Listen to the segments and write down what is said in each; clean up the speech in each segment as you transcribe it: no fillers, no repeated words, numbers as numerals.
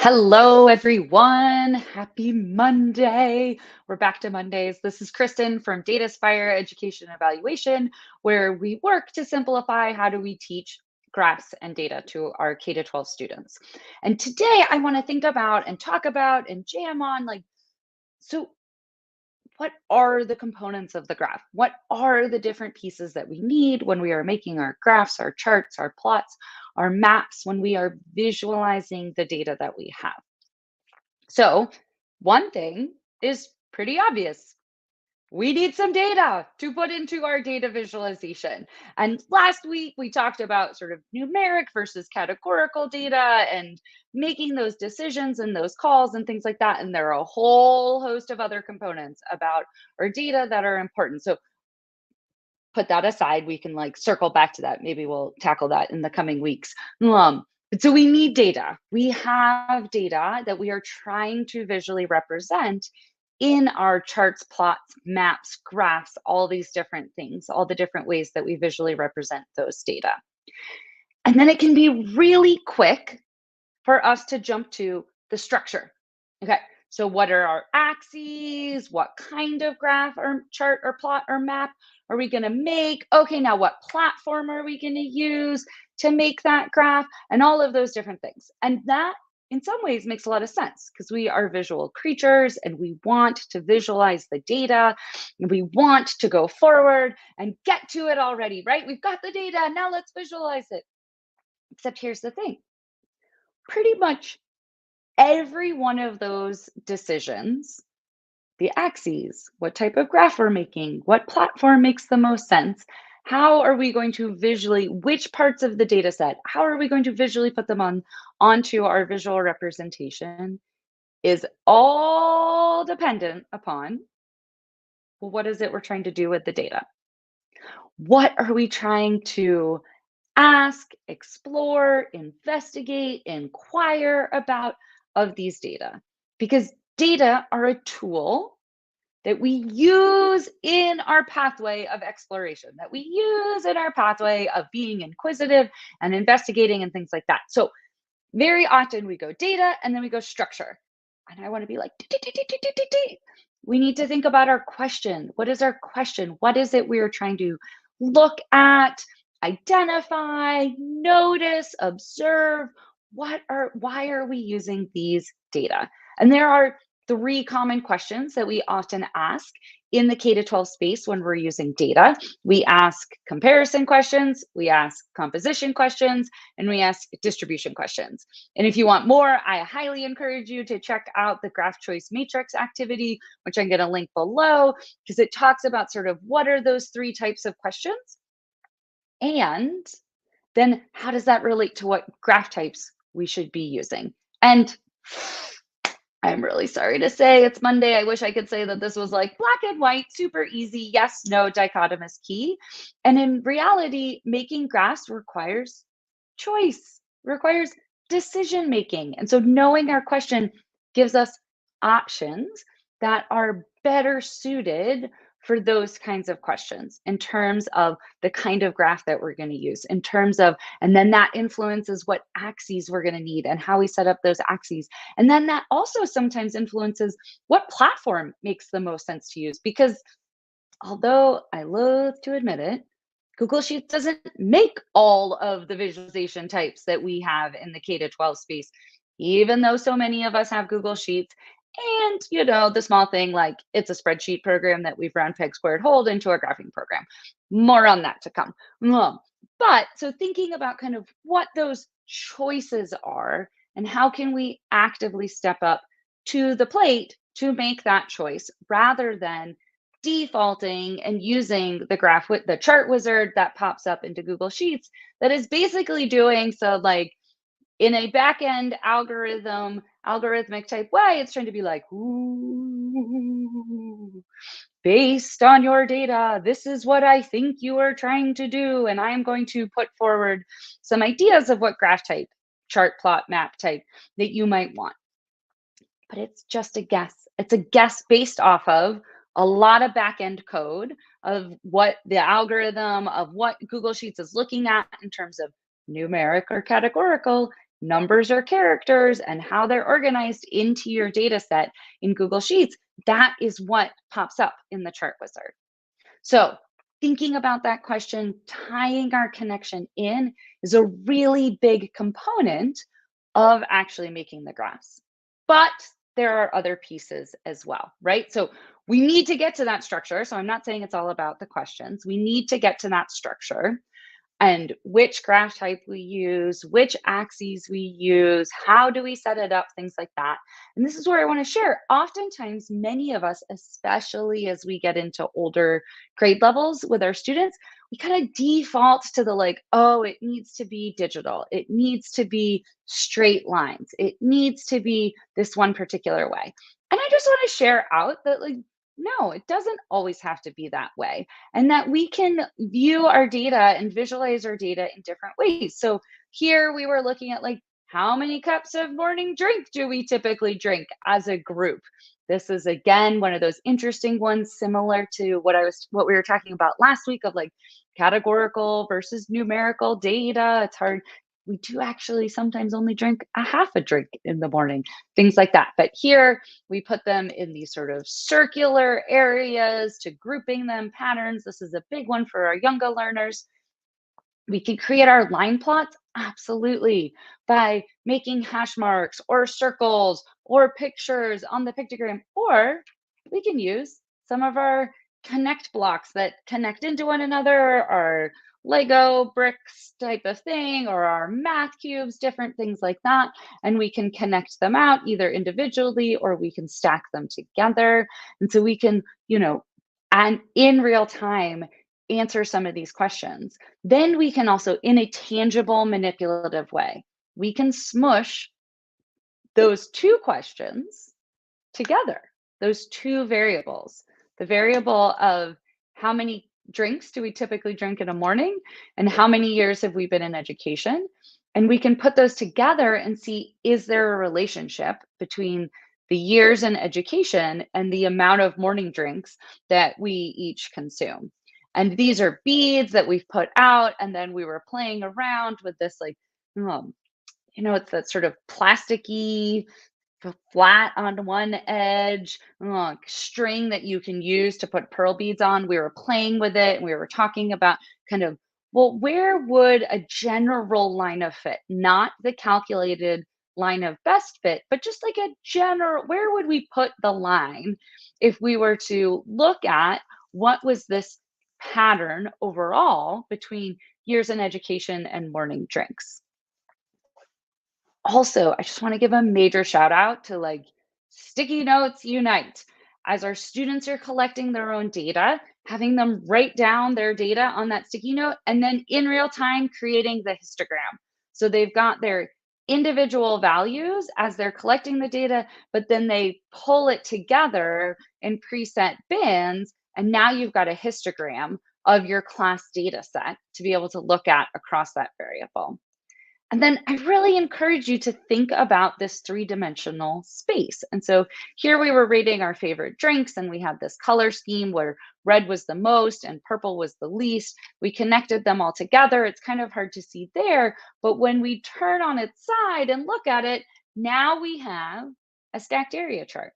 Hello, everyone. Happy Monday. We're back to Mondays. This is Kristen from Dataspire Education and Evaluation, where we work to simplify how do we teach graphs and data to our K-12 students. And today I want to think about and talk about and jam on so what are the components of the graph? What are the different pieces that we need when we are making our graphs, our charts, our plots, our maps, when we are visualizing the data that we have? So, one thing is pretty obvious. We need some data to put into our data visualization. And last week we talked about sort of numeric versus categorical data and making those decisions and those calls and things like that. And there are a whole host of other components about our data that are important. So put that aside. We can circle back to that. Maybe we'll tackle that in the coming weeks. So we need data. We have data that we are trying to visually represent in our charts, plots, maps, graphs, all these different things, all the different ways that we visually represent those data. And then it can be really quick for us to jump to the structure. Okay, so what are our axes? What kind of graph or chart or plot or map are we going to make? Okay, now what platform are we going to use to make that graph? And all of those different things. And that in some ways makes a lot of sense because we are visual creatures and we want to visualize the data and we want to go forward and get to it already, right? We've got the data, now let's visualize it. Except here's the thing. Pretty much every one of those decisions, the axes, what type of graph we're making, what platform makes the most sense, how are we going to visually, which parts of the data set, how are we going to visually put them onto our visual representation is all dependent upon, well, what is it we're trying to do with the data? What are we trying to ask, explore, investigate, inquire about of these data? Because data are a tool that we use in our pathway of exploration, that we use in our pathway of being inquisitive and investigating and things like that. So very often we go data and then we go structure. And I want to be like, we need to think about our question. What is our question? What is it we're trying to look at, identify, notice, observe? Why are we using these data? And there are three common questions that we often ask in the K-12 space when we're using data. We ask comparison questions, we ask composition questions, and we ask distribution questions. And if you want more, I highly encourage you to check out the graph choice matrix activity, which I'm going to link below, because it talks about sort of what are those three types of questions, and then how does that relate to what graph types we should be using. And I'm really sorry to say it's Monday. I wish I could say that this was like black and white, super easy, yes, no, dichotomous key. And in reality, making graphs requires choice, requires decision making. And so knowing our question gives us options that are better suited for those kinds of questions in terms of the kind of graph that we're going to use, in terms of, and then that influences what axes we're going to need and how we set up those axes. And then that also sometimes influences what platform makes the most sense to use. Because although I loathe to admit it, Google Sheets doesn't make all of the visualization types that we have in the K-12 space, even though so many of us have Google Sheets. And, the small thing like it's a spreadsheet program that we've round peg squared hold into a graphing program. More on that to come. But so thinking about kind of what those choices are and how can we actively step up to the plate to make that choice rather than defaulting and using the graph with the chart wizard that pops up into Google Sheets that is basically doing so like in a back-end algorithmic type way, it's trying to be like, ooh, based on your data, this is what I think you are trying to do. And I'm going to put forward some ideas of what graph type, chart, plot, map type that you might want. But it's just a guess. It's a guess based off of a lot of back-end code of what the algorithm of what Google Sheets is looking at in terms of numeric or categorical numbers or characters and how they're organized into your data set in Google Sheets, that is what pops up in the chart wizard. So thinking about that question, tying our connection in is a really big component of actually making the graphs. But there are other pieces as well, right? So we need to get to that structure. So I'm not saying it's all about the questions. We need to get to that structure and which graph type we use, which axes we use, how do we set it up, things like that. And this is where I want to share. Oftentimes, many of us, especially as we get into older grade levels with our students, we kind of default to the like, oh, it needs to be digital. It needs to be straight lines. It needs to be this one particular way. And I just want to share out that, like, no, it doesn't always have to be that way, and that we can view our data and visualize our data in different ways. So here we were looking at like how many cups of morning drink do we typically drink as a group? This is again one of those interesting ones similar to what we were talking about last week of like categorical versus numerical data. It's hard. We do actually sometimes only drink a half a drink in the morning, things like that. But here we put them in these sort of circular areas to grouping them patterns. This is a big one for our younger learners. We can create our line plots, absolutely, by making hash marks or circles or pictures on the pictogram, or we can use some of our connect blocks that connect into one another, our Lego bricks type of thing, or our math cubes, different things like that. And we can connect them out either individually or we can stack them together. And so we can, and in real time, answer some of these questions. Then we can also, in a tangible, manipulative way, we can smush those two questions together, those two variables. The variable of how many drinks do we typically drink in a morning and how many years have we been in education? And we can put those together and see, is there a relationship between the years in education and the amount of morning drinks that we each consume? And these are beads that we've put out. And then we were playing around with this, like, it's that sort of plasticky, flat on one edge, string that you can use to put pearl beads on. We were playing with it and we were talking about kind of, well, where would a general line of fit, not the calculated line of best fit, but just like a general, where would we put the line if we were to look at what was this pattern overall between years in education and morning drinks? Also, I just want to give a major shout out to like Sticky Notes Unite. As our students are collecting their own data, having them write down their data on that sticky note, and then in real time creating the histogram. So they've got their individual values as they're collecting the data, but then they pull it together in preset bins. And now you've got a histogram of your class data set to be able to look at across that variable. And then I really encourage you to think about this three-dimensional space. And so here we were rating our favorite drinks, and we had this color scheme where red was the most and purple was the least. We connected them all together. It's kind of hard to see there, but when we turn on its side and look at it, now we have a stacked area chart,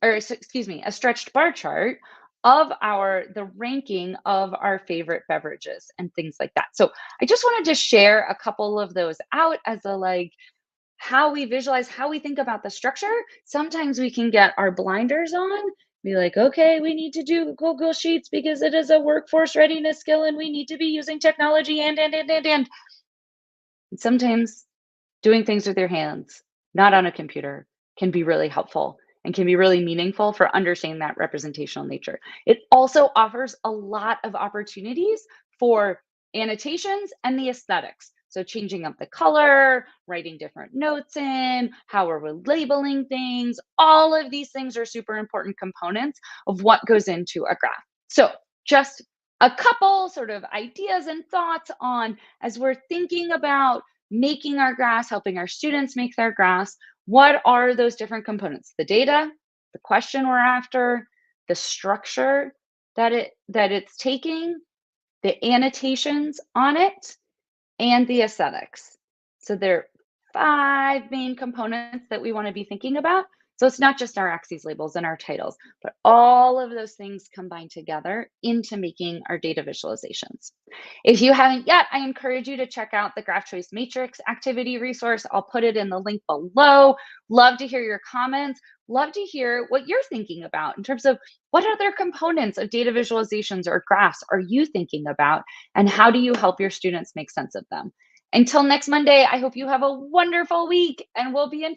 or excuse me, a stretched bar chart of the ranking of our favorite beverages and things like that. So I just wanted to share a couple of those out as a like how we visualize, how we think about the structure. Sometimes we can get our blinders on, be like, okay, we need to do Google Sheets because it is a workforce readiness skill and we need to be using technology and sometimes doing things with your hands, not on a computer, can be really helpful and can be really meaningful for understanding that representational nature. It also offers a lot of opportunities for annotations and the aesthetics. So changing up the color, writing different notes in, how we're labeling things, all of these things are super important components of what goes into a graph. So just a couple sort of ideas and thoughts on as we're thinking about making our graphs, helping our students make their graphs, what are those different components? The data, the question we're after, the structure that it's taking, the annotations on it, and the aesthetics. So they're 5 main components that we want to be thinking about. So it's not just our axes, labels, and our titles, but all of those things combined together into making our data visualizations. If you haven't yet, I encourage you to check out the Graph Choice Matrix activity resource. I'll put it in the link below. Love to hear your comments. Love to hear what you're thinking about in terms of what other components of data visualizations or graphs are you thinking about, and how do you help your students make sense of them? Until next Monday, I hope you have a wonderful week, and we'll be in